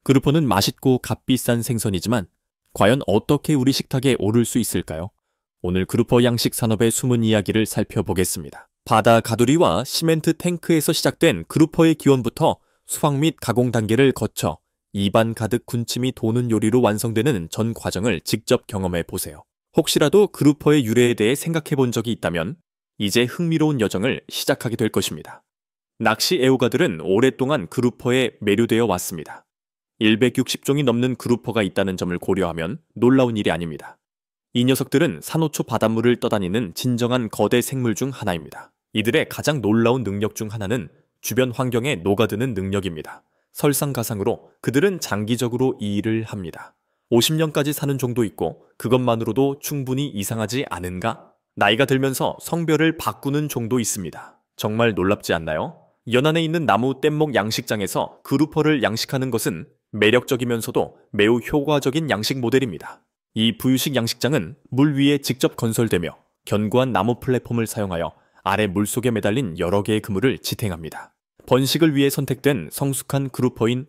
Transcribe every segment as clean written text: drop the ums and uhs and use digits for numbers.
그루퍼는 맛있고 값비싼 생선이지만 과연 어떻게 우리 식탁에 오를 수 있을까요? 오늘 그루퍼 양식 산업의 숨은 이야기를 살펴보겠습니다. 바다 가두리와 시멘트 탱크에서 시작된 그루퍼의 기원부터 수확 및 가공 단계를 거쳐 입안 가득 군침이 도는 요리로 완성되는 전 과정을 직접 경험해 보세요. 혹시라도 그루퍼의 유래에 대해 생각해 본 적이 있다면 이제 흥미로운 여정을 시작하게 될 것입니다. 낚시 애호가들은 오랫동안 그루퍼에 매료되어 왔습니다. 160종이 넘는 그루퍼가 있다는 점을 고려하면 놀라운 일이 아닙니다. 이 녀석들은 산호초 바닷물을 떠다니는 진정한 거대 생물 중 하나입니다. 이들의 가장 놀라운 능력 중 하나는 주변 환경에 녹아드는 능력입니다. 설상가상으로 그들은 장기적으로 이 일을 합니다. 50년까지 사는 종도 있고 그것만으로도 충분히 이상하지 않은가? 나이가 들면서 성별을 바꾸는 종도 있습니다. 정말 놀랍지 않나요? 연안에 있는 나무 뗏목 양식장에서 그루퍼를 양식하는 것은 매력적이면서도 매우 효과적인 양식 모델입니다. 이 부유식 양식장은 물 위에 직접 건설되며 견고한 나무 플랫폼을 사용하여 아래 물속에 매달린 여러 개의 그물을 지탱합니다. 번식을 위해 선택된 성숙한 그루퍼인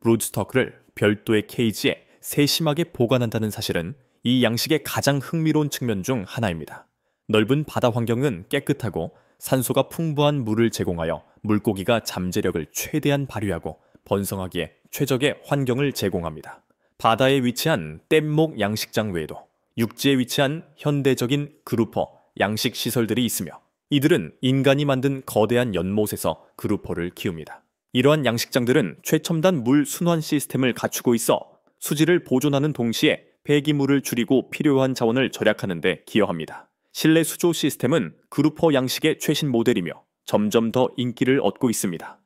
브루드스터크를 별도의 케이지에 세심하게 보관한다는 사실은 이 양식의 가장 흥미로운 측면 중 하나입니다. 넓은 바다 환경은 깨끗하고 산소가 풍부한 물을 제공하여 물고기가 잠재력을 최대한 발휘하고 번성하기에 최적의 환경을 제공합니다. 바다에 위치한 뗏목 양식장 외에도 육지에 위치한 현대적인 그루퍼 양식 시설들이 있으며 이들은 인간이 만든 거대한 연못에서 그루퍼를 키웁니다. 이러한 양식장들은 최첨단 물 순환 시스템을 갖추고 있어 수질을 보존하는 동시에 폐기물을 줄이고 필요한 자원을 절약하는 데 기여합니다. 실내 수조 시스템은 그루퍼 양식의 최신 모델이며 점점 더 인기를 얻고 있습니다.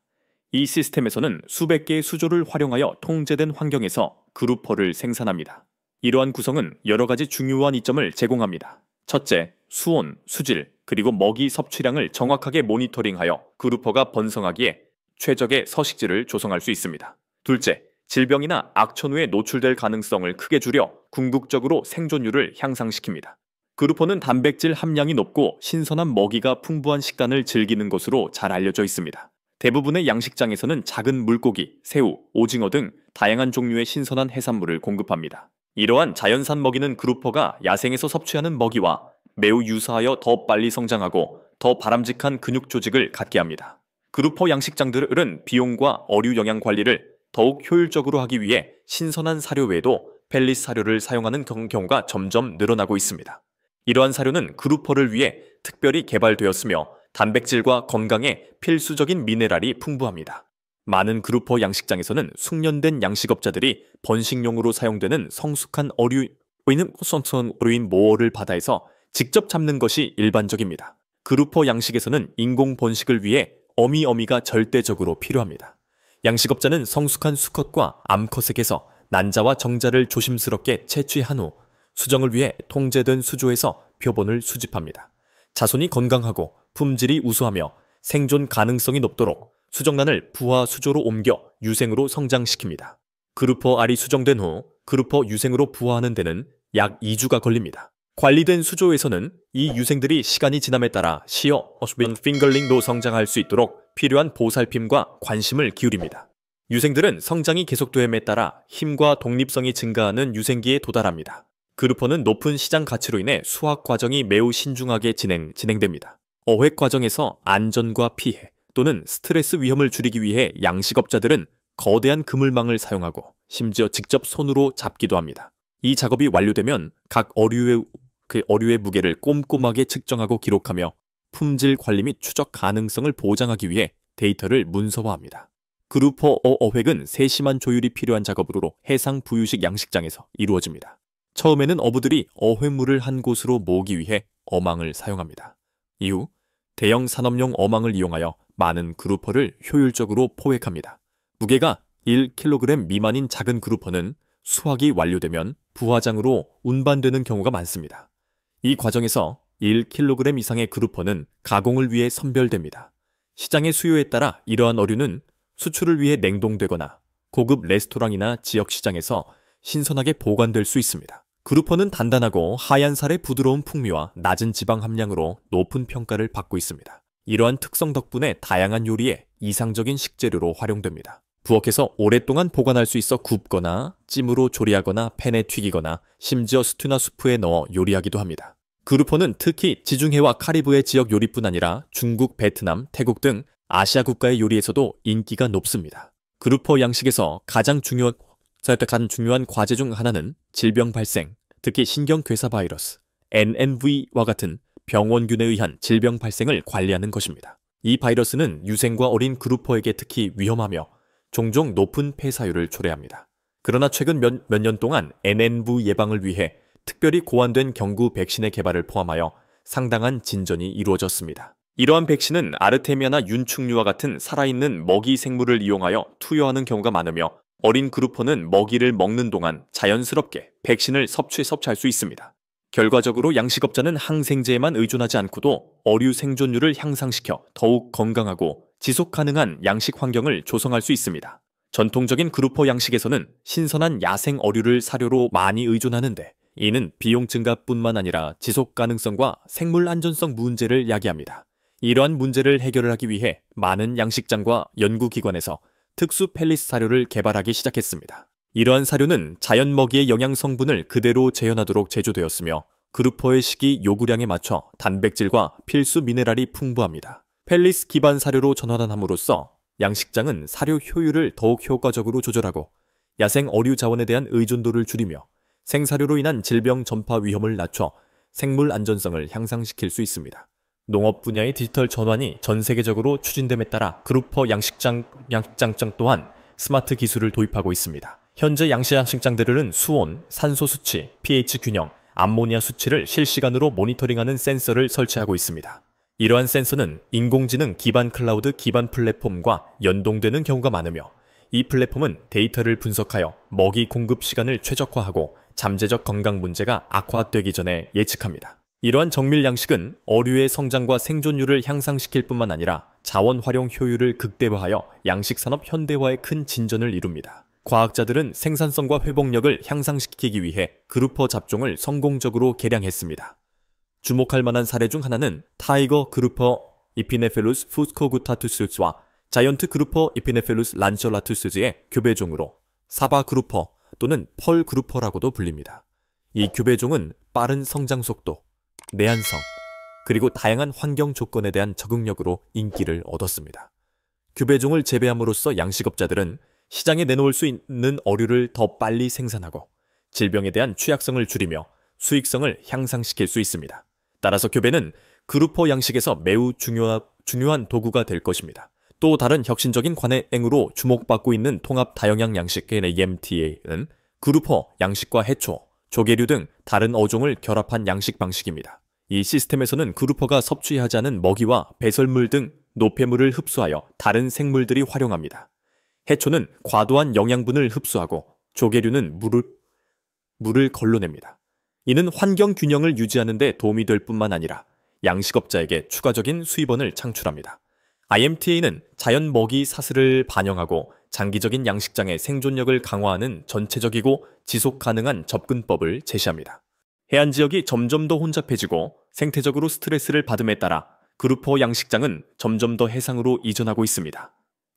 이 시스템에서는 수백 개의 수조를 활용하여 통제된 환경에서 그루퍼를 생산합니다. 이러한 구성은 여러 가지 중요한 이점을 제공합니다. 첫째, 수온, 수질, 그리고 먹이 섭취량을 정확하게 모니터링하여 그루퍼가 번성하기에 최적의 서식지를 조성할 수 있습니다. 둘째, 질병이나 악천후에 노출될 가능성을 크게 줄여 궁극적으로 생존율을 향상시킵니다. 그루퍼는 단백질 함량이 높고 신선한 먹이가 풍부한 식단을 즐기는 것으로 잘 알려져 있습니다. 대부분의 양식장에서는 작은 물고기, 새우, 오징어 등 다양한 종류의 신선한 해산물을 공급합니다. 이러한 자연산 먹이는 그루퍼가 야생에서 섭취하는 먹이와 매우 유사하여 더 빨리 성장하고 더 바람직한 근육 조직을 갖게 합니다. 그루퍼 양식장들은 비용과 어류 영양 관리를 더욱 효율적으로 하기 위해 신선한 사료 외에도 펠릿 사료를 사용하는 경우가 점점 늘어나고 있습니다. 이러한 사료는 그루퍼를 위해 특별히 개발되었으며 단백질과 건강에 필수적인 미네랄이 풍부합니다. 많은 그루퍼 양식장에서는 숙련된 양식업자들이 번식용으로 사용되는 성숙한 어류인 모어를 바다에서 직접 잡는 것이 일반적입니다. 그루퍼 양식에서는 인공 번식을 위해 어미가 절대적으로 필요합니다. 양식업자는 성숙한 수컷과 암컷에게서 난자와 정자를 조심스럽게 채취한 후 수정을 위해 통제된 수조에서 표본을 수집합니다. 자손이 건강하고 품질이 우수하며 생존 가능성이 높도록 수정란을 부화 수조로 옮겨 유생으로 성장시킵니다. 그루퍼 알이 수정된 후 그루퍼 유생으로 부화하는 데는 약 2주가 걸립니다. 관리된 수조에서는 이 유생들이 시간이 지남에 따라 핑거링로 성장할 수 있도록 필요한 보살핌과 관심을 기울입니다. 유생들은 성장이 계속됨에 따라 힘과 독립성이 증가하는 유생기에 도달합니다. 그루퍼는 높은 시장 가치로 인해 수확 과정이 매우 신중하게 진행됩니다. 어획 과정에서 안전과 피해 또는 스트레스 위험을 줄이기 위해 양식업자들은 거대한 그물망을 사용하고 심지어 직접 손으로 잡기도 합니다. 이 작업이 완료되면 각 어류의 무게를 꼼꼼하게 측정하고 기록하며 품질 관리 및 추적 가능성을 보장하기 위해 데이터를 문서화합니다. 그루퍼 어획은 세심한 조율이 필요한 작업으로 해상 부유식 양식장에서 이루어집니다. 처음에는 어부들이 어획물을 한 곳으로 모으기 위해 어망을 사용합니다. 이후 대형 산업용 어망을 이용하여 많은 그루퍼를 효율적으로 포획합니다. 무게가 1kg 미만인 작은 그루퍼는 수확이 완료되면 부화장으로 운반되는 경우가 많습니다. 이 과정에서 1kg 이상의 그루퍼는 가공을 위해 선별됩니다. 시장의 수요에 따라 이러한 어류는 수출을 위해 냉동되거나 고급 레스토랑이나 지역 시장에서 신선하게 보관될 수 있습니다. 그루퍼는 단단하고 하얀 살의 부드러운 풍미와 낮은 지방 함량으로 높은 평가를 받고 있습니다. 이러한 특성 덕분에 다양한 요리에 이상적인 식재료로 활용됩니다. 부엌에서 오랫동안 보관할 수 있어 굽거나 찜으로 조리하거나 팬에 튀기거나 심지어 스튜나 수프에 넣어 요리하기도 합니다. 그루퍼는 특히 지중해와 카리브해 지역 요리뿐 아니라 중국, 베트남, 태국 등 아시아 국가의 요리에서도 인기가 높습니다. 그루퍼 양식에서 가장 중요한 과제 중 하나는 질병 발생, 특히 신경괴사 바이러스, NNV와 같은 병원균에 의한 질병 발생을 관리하는 것입니다. 이 바이러스는 유생과 어린 그루퍼에게 특히 위험하며 종종 높은 폐사율을 초래합니다. 그러나 최근 몇 년 동안 NNV 예방을 위해 특별히 고안된 경구 백신의 개발을 포함하여 상당한 진전이 이루어졌습니다. 이러한 백신은 아르테미아나 윤축류와 같은 살아있는 먹이 생물을 이용하여 투여하는 경우가 많으며 어린 그루퍼는 먹이를 먹는 동안 자연스럽게 백신을 섭취할 수 있습니다. 결과적으로 양식업자는 항생제에만 의존하지 않고도 어류 생존율을 향상시켜 더욱 건강하고 지속 가능한 양식 환경을 조성할 수 있습니다. 전통적인 그루퍼 양식에서는 신선한 야생 어류를 사료로 많이 의존하는데 이는 비용 증가뿐만 아니라 지속 가능성과 생물 안전성 문제를 야기합니다. 이러한 문제를 해결하기 위해 많은 양식장과 연구기관에서 특수 펠릿 사료를 개발하기 시작했습니다. 이러한 사료는 자연 먹이의 영양 성분을 그대로 재현하도록 제조되었으며 그루퍼의 식이 요구량에 맞춰 단백질과 필수 미네랄이 풍부합니다. 펠릿 기반 사료로 전환함으로써 양식장은 사료 효율을 더욱 효과적으로 조절하고 야생 어류 자원에 대한 의존도를 줄이며 생사료로 인한 질병 전파 위험을 낮춰 생물 안전성을 향상시킬 수 있습니다. 농업 분야의 디지털 전환이 전 세계적으로 추진됨에 따라 그루퍼 양식장 또한 스마트 기술을 도입하고 있습니다. 현재 양식장들은 수온, 산소 수치, pH 균형, 암모니아 수치를 실시간으로 모니터링하는 센서를 설치하고 있습니다. 이러한 센서는 인공지능 기반 클라우드 기반 플랫폼과 연동되는 경우가 많으며 이 플랫폼은 데이터를 분석하여 먹이 공급 시간을 최적화하고 잠재적 건강 문제가 악화되기 전에 예측합니다. 이러한 정밀 양식은 어류의 성장과 생존율을 향상시킬 뿐만 아니라 자원 활용 효율을 극대화하여 양식 산업 현대화에 큰 진전을 이룹니다. 과학자들은 생산성과 회복력을 향상시키기 위해 그루퍼 잡종을 성공적으로 개량했습니다. 주목할 만한 사례 중 하나는 타이거 그루퍼 이피네펠루스 푸스코구타투스와 자이언트 그루퍼 이피네펠루스 란셜라투스의 교배종으로 사바 그루퍼 또는 펄 그루퍼라고도 불립니다. 이 교배종은 빠른 성장 속도, 내한성, 그리고 다양한 환경 조건에 대한 적응력으로 인기를 얻었습니다. 교배종을 재배함으로써 양식업자들은 시장에 내놓을 수 있는 어류를 더 빨리 생산하고 질병에 대한 취약성을 줄이며 수익성을 향상시킬 수 있습니다. 따라서 교배는 그루퍼 양식에서 매우 중요한 도구가 될 것입니다. 또 다른 혁신적인 관행으로 주목받고 있는 통합 다영양 양식 AMTA는 그루퍼 양식과 해초, 조개류 등 다른 어종을 결합한 양식 방식입니다. 이 시스템에서는 그루퍼가 섭취하지 않은 먹이와 배설물 등 노폐물을 흡수하여 다른 생물들이 활용합니다. 해초는 과도한 영양분을 흡수하고 조개류는 물을 걸러냅니다. 이는 환경 균형을 유지하는 데 도움이 될 뿐만 아니라 양식업자에게 추가적인 수입원을 창출합니다. IMTA는 자연 먹이 사슬을 반영하고 장기적인 양식장의 생존력을 강화하는 전체적이고 지속 가능한 접근법을 제시합니다. 해안 지역이 점점 더 혼잡해지고 생태적으로 스트레스를 받음에 따라 그루퍼 양식장은 점점 더 해상으로 이전하고 있습니다.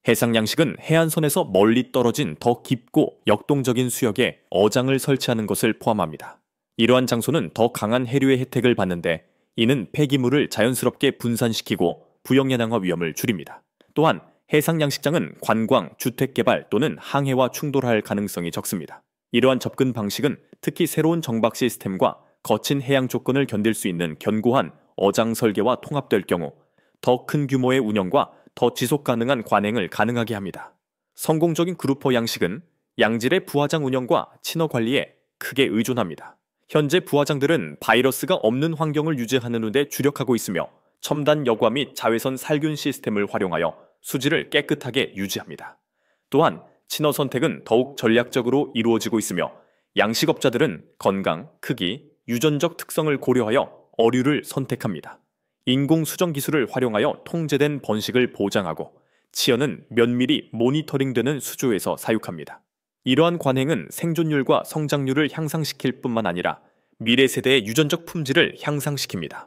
해상 양식은 해안선에서 멀리 떨어진 더 깊고 역동적인 수역에 어장을 설치하는 것을 포함합니다. 이러한 장소는 더 강한 해류의 혜택을 받는데 이는 폐기물을 자연스럽게 분산시키고 부영양화 위험을 줄입니다. 또한 해상 양식장은 관광, 주택개발 또는 항해와 충돌할 가능성이 적습니다. 이러한 접근 방식은 특히 새로운 정박 시스템과 거친 해양 조건을 견딜 수 있는 견고한 어장 설계와 통합될 경우 더 큰 규모의 운영과 더 지속 가능한 관행을 가능하게 합니다. 성공적인 그루퍼 양식은 양질의 부화장 운영과 친화 관리에 크게 의존합니다. 현재 부화장들은 바이러스가 없는 환경을 유지하는 데 주력하고 있으며 첨단 여과 및 자외선 살균 시스템을 활용하여 수질을 깨끗하게 유지합니다. 또한 친화 선택은 더욱 전략적으로 이루어지고 있으며 양식업자들은 건강, 크기, 유전적 특성을 고려하여 어류를 선택합니다. 인공 수정 기술을 활용하여 통제된 번식을 보장하고 치어는 면밀히 모니터링되는 수조에서 사육합니다. 이러한 관행은 생존율과 성장률을 향상시킬 뿐만 아니라 미래 세대의 유전적 품질을 향상시킵니다.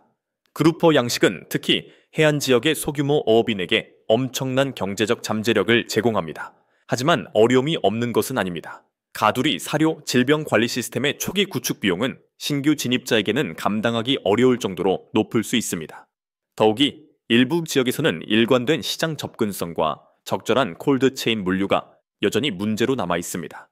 그루퍼 양식은 특히 해안 지역의 소규모 어업인에게 엄청난 경제적 잠재력을 제공합니다. 하지만 어려움이 없는 것은 아닙니다. 가두리 사료 질병 관리 시스템의 초기 구축 비용은 신규 진입자에게는 감당하기 어려울 정도로 높을 수 있습니다. 더욱이 일부 지역에서는 일관된 시장 접근성과 적절한 콜드체인 물류가 여전히 문제로 남아 있습니다.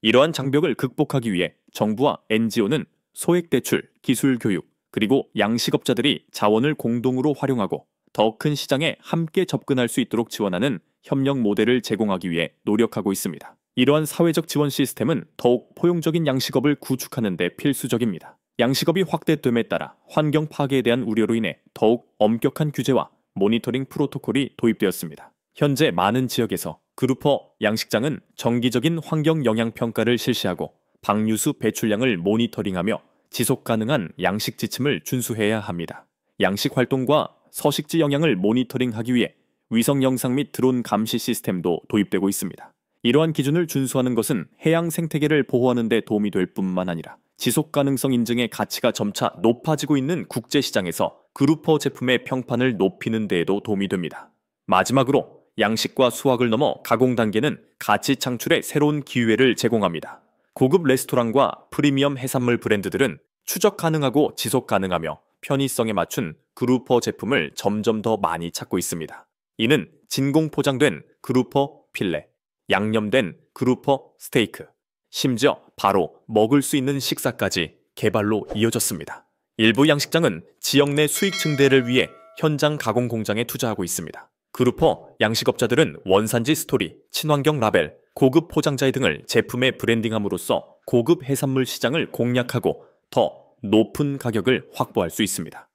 이러한 장벽을 극복하기 위해 정부와 NGO는 소액 대출, 기술 교육, 그리고 양식업자들이 자원을 공동으로 활용하고 더 큰 시장에 함께 접근할 수 있도록 지원하는 협력 모델을 제공하기 위해 노력하고 있습니다. 이러한 사회적 지원 시스템은 더욱 포용적인 양식업을 구축하는 데 필수적입니다. 양식업이 확대됨에 따라 환경 파괴에 대한 우려로 인해 더욱 엄격한 규제와 모니터링 프로토콜이 도입되었습니다. 현재 많은 지역에서 그루퍼 양식장은 정기적인 환경 영향 평가를 실시하고 방류수 배출량을 모니터링하며 지속 가능한 양식 지침을 준수해야 합니다. 양식 활동과 서식지 영향을 모니터링하기 위해 위성 영상 및 드론 감시 시스템도 도입되고 있습니다. 이러한 기준을 준수하는 것은 해양 생태계를 보호하는 데 도움이 될 뿐만 아니라 지속 가능성 인증의 가치가 점차 높아지고 있는 국제 시장에서 그루퍼 제품의 평판을 높이는 데에도 도움이 됩니다. 마지막으로 양식과 수확을 넘어 가공 단계는 가치 창출의 새로운 기회를 제공합니다. 고급 레스토랑과 프리미엄 해산물 브랜드들은 추적 가능하고 지속 가능하며 편의성에 맞춘 그루퍼 제품을 점점 더 많이 찾고 있습니다. 이는 진공 포장된 그루퍼 필레, 양념된 그루퍼 스테이크, 심지어 바로 먹을 수 있는 식사까지 개발로 이어졌습니다. 일부 양식장은 지역 내 수익 증대를 위해 현장 가공 공장에 투자하고 있습니다. 그루퍼 양식업자들은 원산지 스토리, 친환경 라벨, 고급 포장자의 등을 제품에 브랜딩함으로써 고급 해산물 시장을 공략하고 더 높은 가격을 확보할 수 있습니다.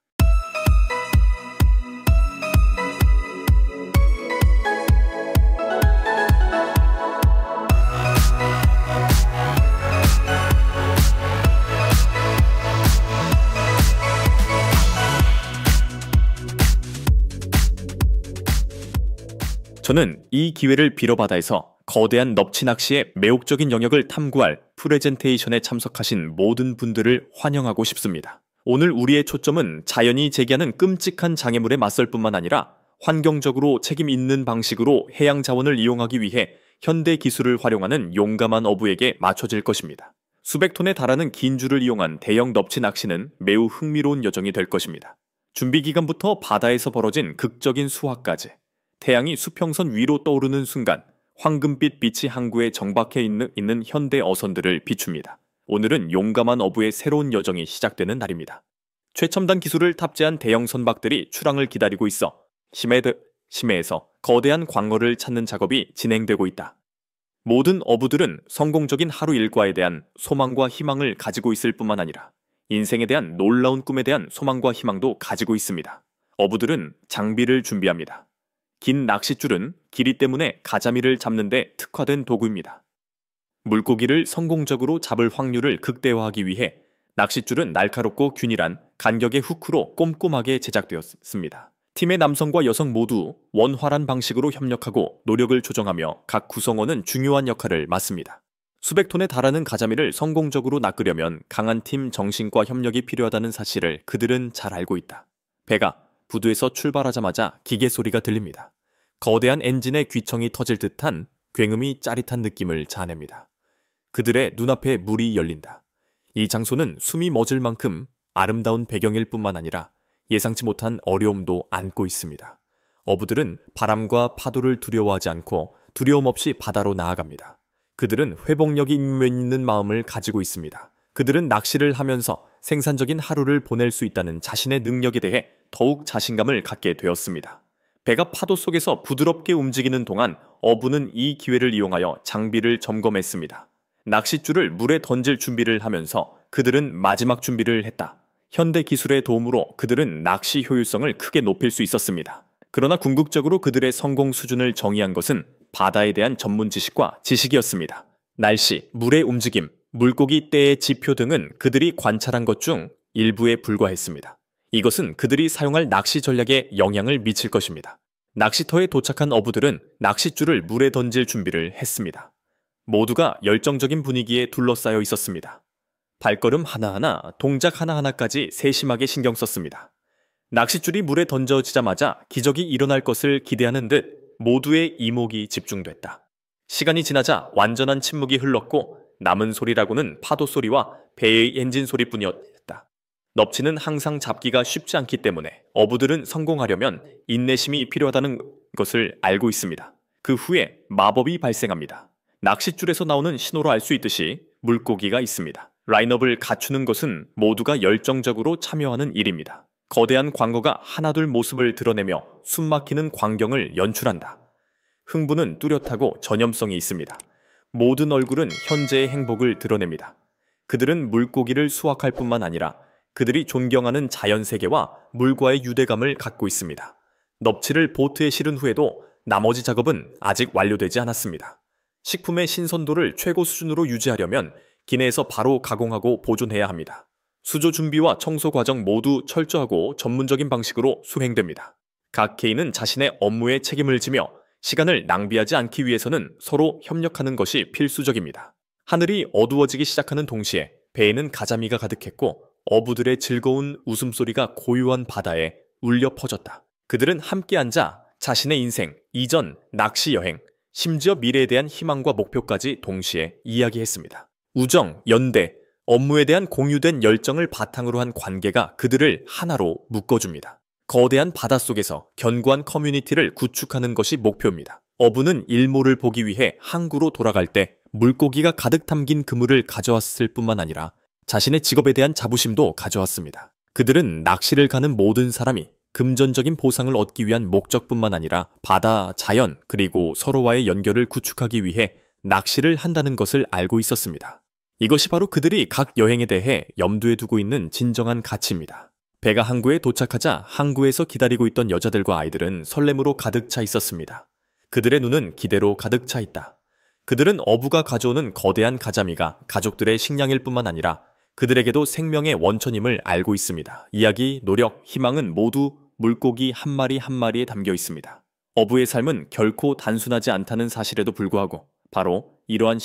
저는 이 기회를 빌어받아서 거대한 넙치 낚시의 매혹적인 영역을 탐구할 프레젠테이션에 참석하신 모든 분들을 환영하고 싶습니다. 오늘 우리의 초점은 자연이 제기하는 끔찍한 장애물에 맞설 뿐만 아니라 환경적으로 책임 있는 방식으로 해양 자원을 이용하기 위해 현대 기술을 활용하는 용감한 어부에게 맞춰질 것입니다. 수백 톤에 달하는 긴 줄을 이용한 대형 넙치 낚시는 매우 흥미로운 여정이 될 것입니다. 준비 기간부터 바다에서 벌어진 극적인 수확까지 태양이 수평선 위로 떠오르는 순간 황금빛 빛이 항구에 정박해 있는 현대 어선들을 비춥니다. 오늘은 용감한 어부의 새로운 여정이 시작되는 날입니다. 최첨단 기술을 탑재한 대형 선박들이 출항을 기다리고 있어 심해에서 거대한 광어를 찾는 작업이 진행되고 있다. 모든 어부들은 성공적인 하루 일과에 대한 소망과 희망을 가지고 있을 뿐만 아니라 인생에 대한 놀라운 꿈에 대한 소망과 희망도 가지고 있습니다. 어부들은 장비를 준비합니다. 긴 낚싯줄은 길이 때문에 가자미를 잡는 데 특화된 도구입니다. 물고기를 성공적으로 잡을 확률을 극대화하기 위해 낚싯줄은 날카롭고 균일한 간격의 후크로 꼼꼼하게 제작되었습니다. 팀의 남성과 여성 모두 원활한 방식으로 협력하고 노력을 조정하며 각 구성원은 중요한 역할을 맡습니다. 수백 톤에 달하는 가자미를 성공적으로 낚으려면 강한 팀 정신과 협력이 필요하다는 사실을 그들은 잘 알고 있다. 배가 부두에서 출발하자마자 기계 소리가 들립니다. 거대한 엔진의 귀청이 터질 듯한 굉음이 짜릿한 느낌을 자아냅니다. 그들의 눈앞에 물이 열린다. 이 장소는 숨이 멎을 만큼 아름다운 배경일 뿐만 아니라 예상치 못한 어려움도 안고 있습니다. 어부들은 바람과 파도를 두려워하지 않고 두려움 없이 바다로 나아갑니다. 그들은 회복력이 있는 마음을 가지고 있습니다. 그들은 낚시를 하면서 생산적인 하루를 보낼 수 있다는 자신의 능력에 대해 더욱 자신감을 갖게 되었습니다. 배가 파도 속에서 부드럽게 움직이는 동안 어부는 이 기회를 이용하여 장비를 점검했습니다. 낚싯줄을 물에 던질 준비를 하면서 그들은 마지막 준비를 했다. 현대 기술의 도움으로 그들은 낚시 효율성을 크게 높일 수 있었습니다. 그러나 궁극적으로 그들의 성공 수준을 정의한 것은 바다에 대한 전문 지식과 지식이었습니다. 날씨, 물의 움직임, 물고기 떼의 지표 등은 그들이 관찰한 것 중 일부에 불과했습니다. 이것은 그들이 사용할 낚시 전략에 영향을 미칠 것입니다. 낚시터에 도착한 어부들은 낚싯줄을 물에 던질 준비를 했습니다. 모두가 열정적인 분위기에 둘러싸여 있었습니다. 발걸음 하나하나, 동작 하나하나까지 세심하게 신경 썼습니다. 낚싯줄이 물에 던져지자마자 기적이 일어날 것을 기대하는 듯 모두의 이목이 집중됐다. 시간이 지나자 완전한 침묵이 흘렀고 남은 소리라고는 파도 소리와 배의 엔진 소리뿐이었다. 넙치는 항상 잡기가 쉽지 않기 때문에 어부들은 성공하려면 인내심이 필요하다는 것을 알고 있습니다. 그 후에 마법이 발생합니다. 낚싯줄에서 나오는 신호로 알 수 있듯이 물고기가 있습니다. 라인업을 갖추는 것은 모두가 열정적으로 참여하는 일입니다. 거대한 광어가 하나둘 모습을 드러내며 숨막히는 광경을 연출한다. 흥부는 뚜렷하고 전염성이 있습니다. 모든 얼굴은 현재의 행복을 드러냅니다. 그들은 물고기를 수확할 뿐만 아니라 그들이 존경하는 자연세계와 물과의 유대감을 갖고 있습니다. 넙치를 보트에 실은 후에도 나머지 작업은 아직 완료되지 않았습니다. 식품의 신선도를 최고 수준으로 유지하려면 기내에서 바로 가공하고 보존해야 합니다. 수조 준비와 청소 과정 모두 철저하고 전문적인 방식으로 수행됩니다. 각 개인은 자신의 업무에 책임을 지며 시간을 낭비하지 않기 위해서는 서로 협력하는 것이 필수적입니다. 하늘이 어두워지기 시작하는 동시에 배에는 가자미가 가득했고 어부들의 즐거운 웃음소리가 고요한 바다에 울려 퍼졌다. 그들은 함께 앉아 자신의 인생, 이전, 낚시 여행, 심지어 미래에 대한 희망과 목표까지 동시에 이야기했습니다. 우정, 연대, 업무에 대한 공유된 열정을 바탕으로 한 관계가 그들을 하나로 묶어줍니다. 거대한 바닷속에서 견고한 커뮤니티를 구축하는 것이 목표입니다. 어부는 일몰을 보기 위해 항구로 돌아갈 때 물고기가 가득 담긴 그물을 가져왔을 뿐만 아니라 자신의 직업에 대한 자부심도 가져왔습니다. 그들은 낚시를 가는 모든 사람이 금전적인 보상을 얻기 위한 목적뿐만 아니라 바다, 자연, 그리고 서로와의 연결을 구축하기 위해 낚시를 한다는 것을 알고 있었습니다. 이것이 바로 그들이 각 여행에 대해 염두에 두고 있는 진정한 가치입니다. 배가 항구에 도착하자 항구에서 기다리고 있던 여자들과 아이들은 설렘으로 가득 차 있었습니다. 그들의 눈은 기대로 가득 차 있다. 그들은 어부가 가져오는 거대한 가자미가 가족들의 식량일 뿐만 아니라 그들에게도 생명의 원천임을 알고 있습니다. 이야기, 노력, 희망은 모두 물고기 한 마리 한 마리에 담겨 있습니다. 어부의 삶은 결코 단순하지 않다는 사실에도 불구하고 바로 이러한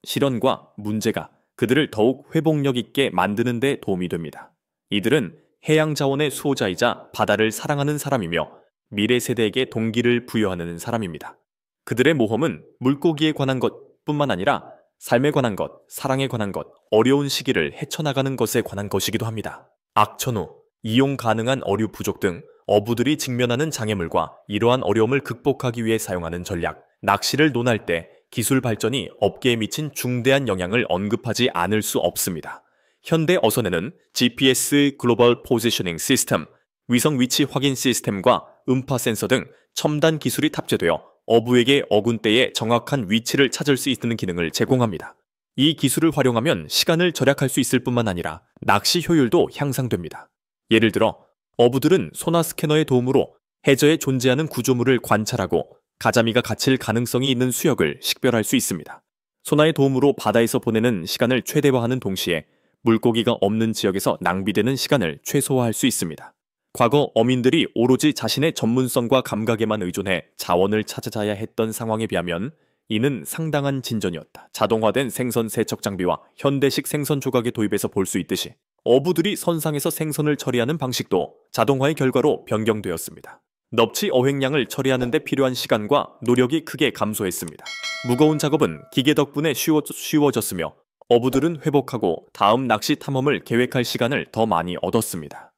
시련과 문제가 그들을 더욱 회복력 있게 만드는 데 도움이 됩니다. 이들은 해양 자원의 수호자이자 바다를 사랑하는 사람이며 미래 세대에게 동기를 부여하는 사람입니다. 그들의 모험은 물고기에 관한 것뿐만 아니라 삶에 관한 것, 사랑에 관한 것, 어려운 시기를 헤쳐나가는 것에 관한 것이기도 합니다. 악천후, 이용 가능한 어류 부족 등 어부들이 직면하는 장애물과 이러한 어려움을 극복하기 위해 사용하는 전략, 낚시를 논할 때 기술 발전이 업계에 미친 중대한 영향을 언급하지 않을 수 없습니다. 현대 어선에는 GPS 글로벌 포지셔닝 시스템, 위성 위치 확인 시스템과 음파 센서 등 첨단 기술이 탑재되어 어부에게 어군대의 정확한 위치를 찾을 수 있는 기능을 제공합니다. 이 기술을 활용하면 시간을 절약할 수 있을 뿐만 아니라 낚시 효율도 향상됩니다. 예를 들어 어부들은 소나 스캐너의 도움으로 해저에 존재하는 구조물을 관찰하고 가자미가 갇힐 가능성이 있는 수역을 식별할 수 있습니다. 소나의 도움으로 바다에서 보내는 시간을 최대화하는 동시에 물고기가 없는 지역에서 낭비되는 시간을 최소화할 수 있습니다. 과거 어민들이 오로지 자신의 전문성과 감각에만 의존해 자원을 찾아야 했던 상황에 비하면 이는 상당한 진전이었다. 자동화된 생선 세척 장비와 현대식 생선 조각의 도입에서 볼 수 있듯이 어부들이 선상에서 생선을 처리하는 방식도 자동화의 결과로 변경되었습니다. 넙치 어획량을 처리하는 데 필요한 시간과 노력이 크게 감소했습니다. 무거운 작업은 기계 덕분에 쉬워졌으며 어부들은 회복하고 다음 낚시 탐험을 계획할 시간을 더 많이 얻었습니다.